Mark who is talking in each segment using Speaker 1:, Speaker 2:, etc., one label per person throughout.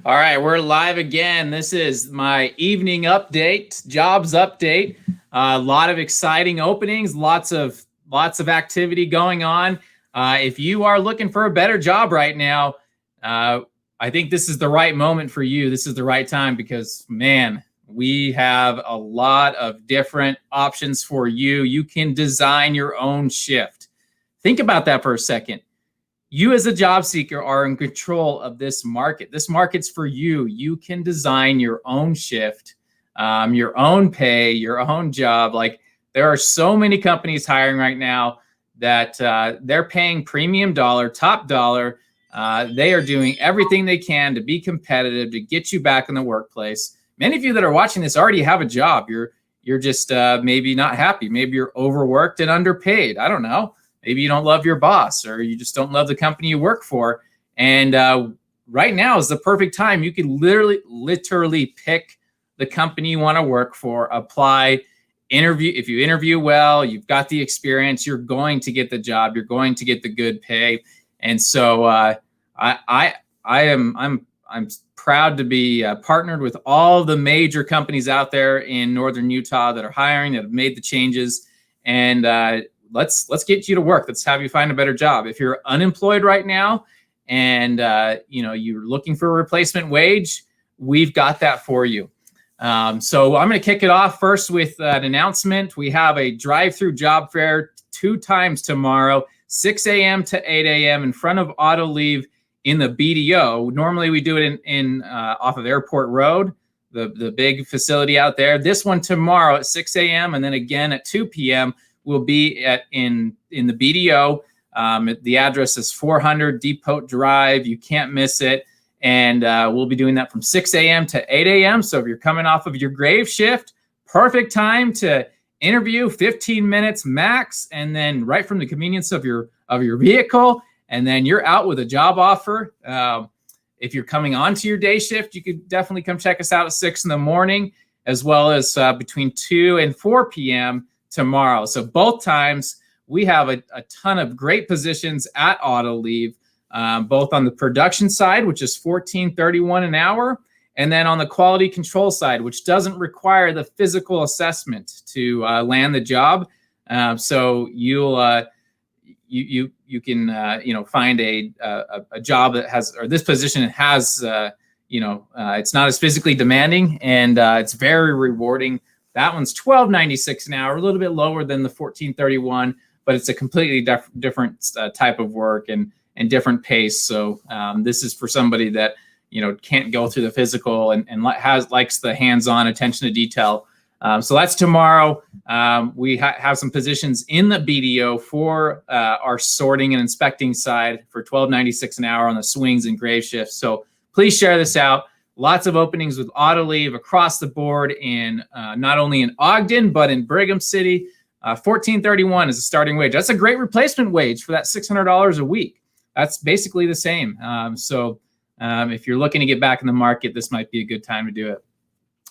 Speaker 1: All right, we're live again. This is my evening update, jobs update. A lot of exciting openings, lots of activity going on. If you are looking for a better job right now, I think this is the right moment for you. This is the right time because, man, we have a lot of different options for you. You can design your own shift. Think about that for a second. You as a job seeker are in control of this market. This market's for you. You can design your own shift, your own pay, your own job. Like, there are so many companies hiring right now that they're paying premium dollar, top dollar. They are doing everything they can to be competitive, to get you back in the workplace. Many of you that are watching this already have a job. You're just maybe not happy. Maybe you're overworked and underpaid. I don't know. Maybe you don't love your boss, or you just don't love the company you work for. And right now is the perfect time. You can literally pick the company you want to work for, apply, interview. If you interview well, you've got the experience, you're going to get the job. You're going to get the good pay. And so I'm proud to be partnered with all the major companies out there in northern Utah that are hiring, that have made the changes. And let's get you to work. Let's have you find a better job. If you're unemployed right now and you're looking for a replacement wage, we've got that for you. So I'm going to kick it off first with an announcement. We have a drive-through job fair 2 times tomorrow, 6 a.m. to 8 a.m. in front of Autoliv in the BDO. Normally we do it in off of Airport Road, the big facility out there. This one tomorrow at 6 a.m. and then again at 2 p.m. will be in the BDO. The address is 400 Depot Drive. You can't miss it. And we'll be doing that from 6 a.m. to 8 a.m. So if you're coming off of your grave shift, perfect time to interview, 15 minutes max, and then right from the convenience of your vehicle, and then you're out with a job offer. If you're coming onto your day shift, you could definitely come check us out at 6 in the morning, as well as between 2 and 4 p.m. tomorrow. So both times we have a ton of great positions at Autoliv, both on the production side, which is $14.31 an hour, and then on the quality control side, which doesn't require the physical assessment to land the job. So you can find a job that has, or this position has it's not as physically demanding, and it's very rewarding. That one's $12.96 an hour, a little bit lower than the $14.31, but it's a completely different type of work and different pace. So this is for somebody that can't go through the physical and likes the hands-on attention to detail. So that's tomorrow. We have some positions in the BDO for our sorting and inspecting side for $12.96 an hour on the swings and grave shifts. So please share this out. Lots of openings with Autoliv across the board in not only in Ogden, but in Brigham City. $14.31 is a starting wage. That's a great replacement wage for that $600 a week. That's basically the same. So if you're looking to get back in the market, this might be a good time to do it.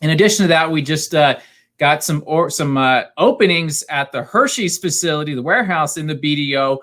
Speaker 1: In addition to that, we just got some openings at the Hershey's facility, the warehouse in the BDO.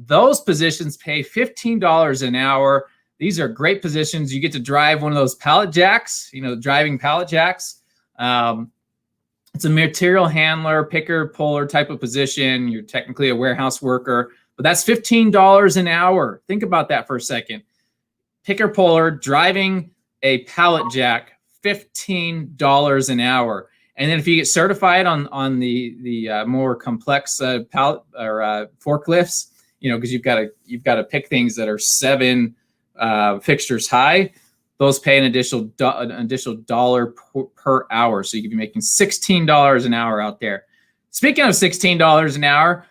Speaker 1: Those positions pay $15 an hour. These are great positions. You get to drive one of those pallet jacks, driving pallet jacks. It's a material handler, picker, puller type of position. You're technically a warehouse worker, but that's $15 an hour. Think about that for a second. Picker, puller, driving a pallet jack, $15 an hour. And then if you get certified on the more complex pallet or forklifts, because you've got to pick things that are 7 fixtures high, those pay an additional dollar per hour. So you could be making $16 an hour out there. Speaking of $16 an hour,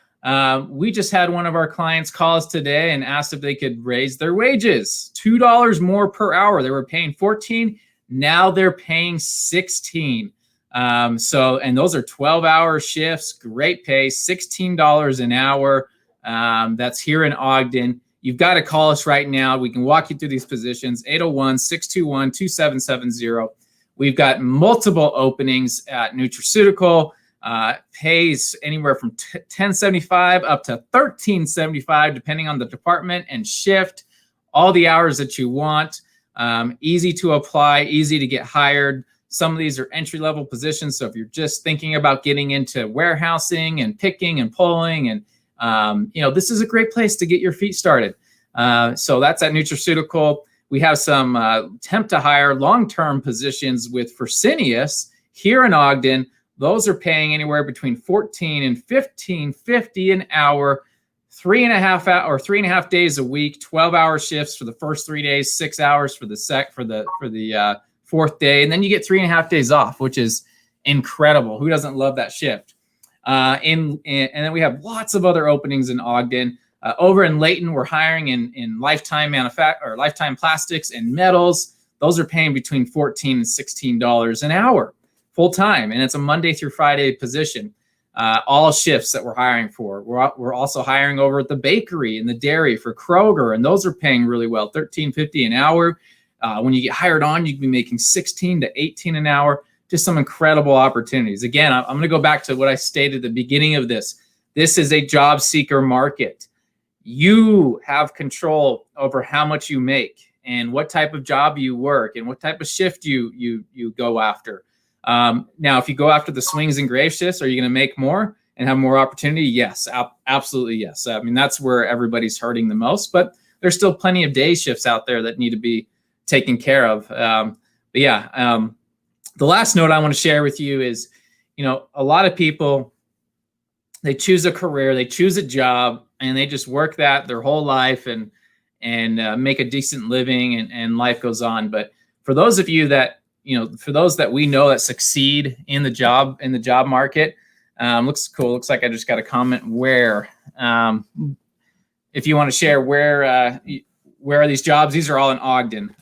Speaker 1: we just had one of our clients call us today and asked if they could raise their wages, $2 more per hour. They were paying $14. Now they're paying $16. And those are 12-hour shifts, great pay, $16 an hour. That's here in Ogden. You've got to call us right now. We can walk you through these positions, 801-621-2770. We've got multiple openings at Nutraceutical. Pays anywhere from $10.75 up to $13.75, depending on the department and shift, all the hours that you want. Easy to apply, easy to get hired. Some of these are entry-level positions. So if you're just thinking about getting into warehousing and picking and pulling, and this is a great place to get your feet started. So that's at Nutraceutical. We have some temp to hire long-term positions with Fresenius here in Ogden. Those are paying anywhere between $14 and $15.50 an hour, 3.5 days a week, 12-hour shifts for the first 3 days, 6 hours for the fourth day, and then you get 3.5 days off, which is incredible. Who doesn't love that shift? And then we have lots of other openings in Ogden. Over in Layton, we're hiring in lifetime plastics and metals. Those are paying between $14 and $16 an hour, full time, and it's a Monday through Friday position. All shifts that we're hiring for. We're also hiring over at the bakery and the dairy for Kroger, and those are paying really well, $13.50 an hour. When you get hired on, you can be making $16 to $18 an hour. Just some incredible opportunities. Again, I'm going to go back to what I stated at the beginning of this. This is a job seeker market. You have control over how much you make and what type of job you work and what type of shift you go after. Now, if you go after the swings and grave shifts, are you going to make more and have more opportunity? Yes, absolutely yes. I mean, that's where everybody's hurting the most, but there's still plenty of day shifts out there that need to be taken care of. The last note I want to share with you is, a lot of people, they choose a career, they choose a job, and they just work that their whole life and make a decent living, and life goes on. But for those of you that, for those that we know that succeed in the job market, looks cool. Looks like I just got a comment where, if you want to share where are these jobs? These are all in Ogden.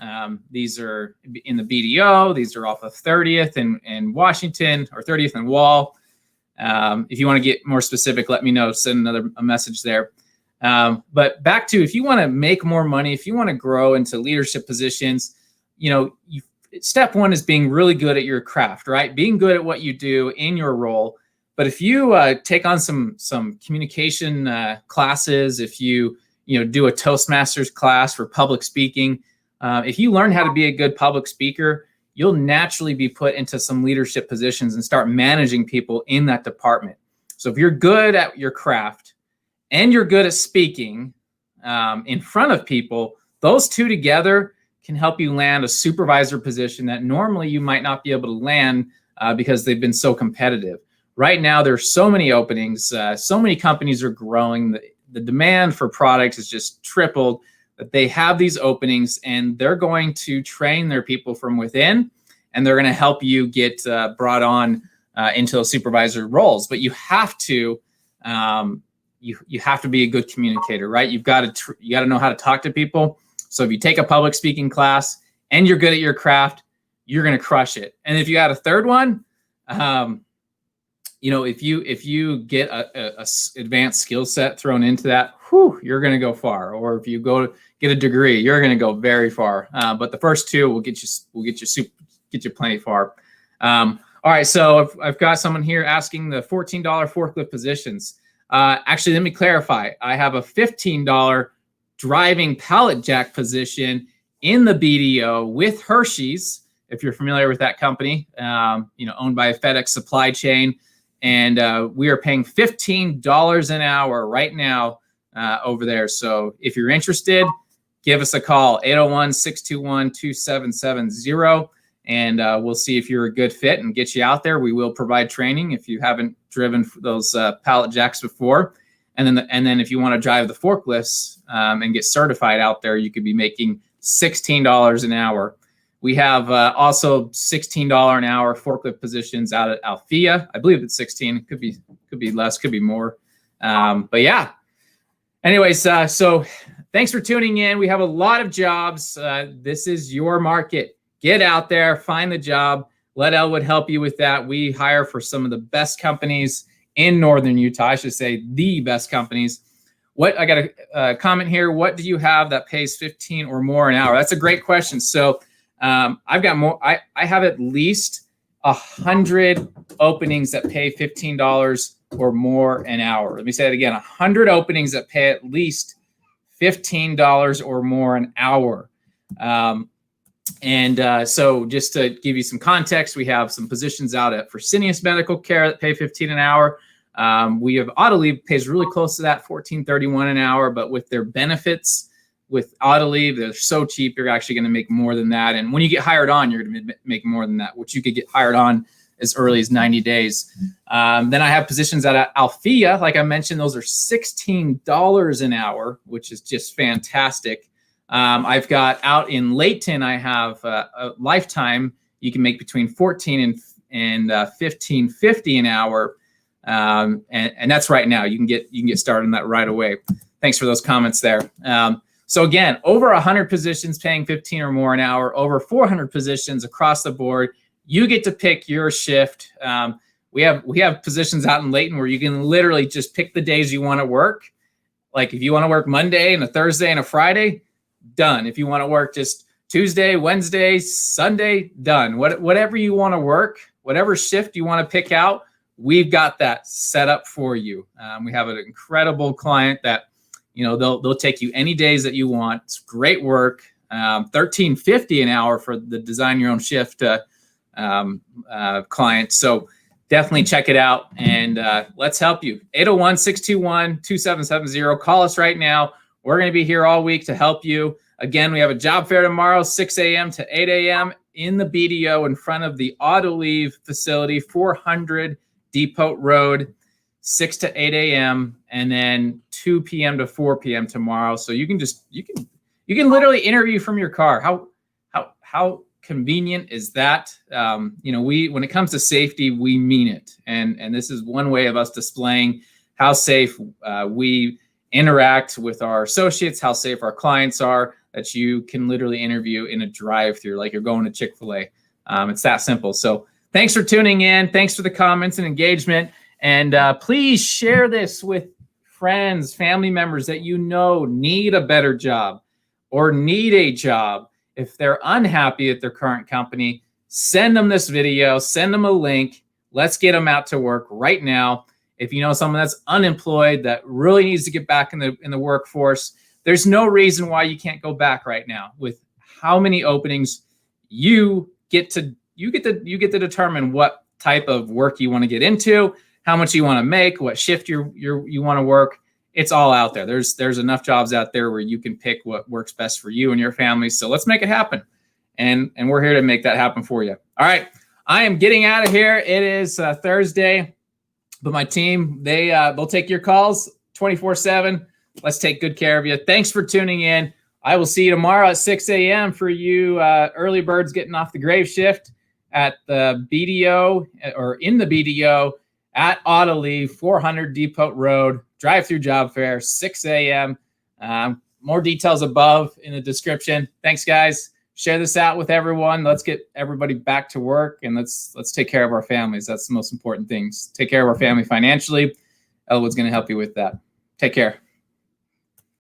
Speaker 1: These are in the BDO. These are off of 30th and Washington, or 30th and Wall. If you want to get more specific, let me know. Send a message there. But back to, if you want to make more money, if you want to grow into leadership positions, step one is being really good at your craft, right? Being good at what you do in your role. But if you take on some communication classes, if you do a Toastmasters class for public speaking, if you learn how to be a good public speaker, you'll naturally be put into some leadership positions and start managing people in that department. So if you're good at your craft and you're good at speaking in front of people, those two together can help you land a supervisor position that normally you might not be able to land because they've been so competitive. Right now, there's so many openings. So many companies are growing. The demand for products has just tripled, that they have these openings, and they're going to train their people from within, and they're going to help you get brought on into those supervisor roles. But you have to you have to be a good communicator, right? You got to know how to talk to people. So if you take a public speaking class and you're good at your craft, you're going to crush it. And if you add a third one, if you get a advanced skill set thrown into that, you're going to go far. Or if you go to get a degree, you're going to go very far. But the first two will get you plenty far. All right, so I've got someone here asking the $14 forklift positions. Actually, let me clarify. I have a $15 driving pallet jack position in the BDO with Hershey's, if you're familiar with that company, owned by a FedEx supply chain. And we are paying $15 an hour right now over there. So if you're interested, give us a call, 801-621-2770, and we'll see if you're a good fit and get you out there. We will provide training if you haven't driven those pallet jacks before. And then if you want to drive the forklifts and get certified out there, you could be making $16 an hour. We have also $16 an hour forklift positions out at Althea. I believe it's 16. It could be less, could be more. But yeah. Anyways, so thanks for tuning in. We have a lot of jobs. This is your market. Get out there, find the job. Let Elwood help you with that. We hire for some of the best companies in Northern Utah. I should say the best companies. I got a comment here. What do you have that pays 15 or more an hour? That's a great question. So I've got more. I have at least 100 openings that pay $15 or more an hour. Let me say it again: 100 openings that pay at least $15 or more an hour. And so just to give you some context, we have some positions out at Fresenius Medical Care that pay 15 an hour. We have Autoliv pays really close to that, 14.31 an hour, but with their benefits, with Autoliv, they're so cheap, you're actually going to make more than that. And when you get hired on, you're going to make more than that, which you could get hired on as early as 90 days. Then I have positions at Althea. Like I mentioned, those are $16 an hour, which is just fantastic. I've got out in Layton, I have a lifetime. You can make between 14 and 15.50 an hour. And that's right now. You can get started on that right away. Thanks for those comments there. So again, over 100 positions paying 15 or more an hour, over 400 positions across the board. You get to pick your shift. We have positions out in Layton where you can literally just pick the days you want to work. Like if you want to work Monday and a Thursday and a Friday, done. If you want to work just Tuesday, Wednesday, Sunday, done. Whatever you want to work, whatever shift you want to pick out, we've got that set up for you. We have an incredible client that, they'll take you any days that you want. It's great work. $13.50 an hour for the design your own shift client. So definitely check it out and let's help you. 801-621-2770. Call us right now. We're going to be here all week to help you. Again, we have a job fair tomorrow, 6 a.m. to 8 a.m. in the BDO in front of the Autoliv facility, 400 Depot Road, 6 to 8 a.m. and then 2 p.m. to 4 p.m. tomorrow. So you can literally interview from your car. How convenient is that? When it comes to safety, we mean it. And this is one way of us displaying how safe we interact with our associates, how safe our clients are, that you can literally interview in a drive-through like you're going to Chick-fil-A. It's that simple. So thanks for tuning in. Thanks for the comments and engagement. And please share this with friends, family members that need a better job or need a job. If they're unhappy at their current company, send them this video, send them a link. Let's get them out to work right now. If you know someone that's unemployed that really needs to get back in the workforce, there's no reason why you can't go back right now. With how many openings, you get to determine what type of work you want to get into, how much you want to make, what shift you want to work. It's all out there. There's enough jobs out there where you can pick what works best for you and your family. So let's make it happen. And we're here to make that happen for you. All right. I am getting out of here. It is Thursday, but my team, they'll take your calls 24/7. Let's take good care of you. Thanks for tuning in. I will see you tomorrow at 6 a.m. for you early birds getting off the grave shift at the BDO or in the BDO at Autoliv, 400 Depot Road, drive-through job fair, 6 a.m. More details above in the description. Thanks, guys. Share this out with everyone. Let's get everybody back to work, and let's take care of our families. That's the most important things. Take care of our family financially. Elwood's going to help you with that. Take care.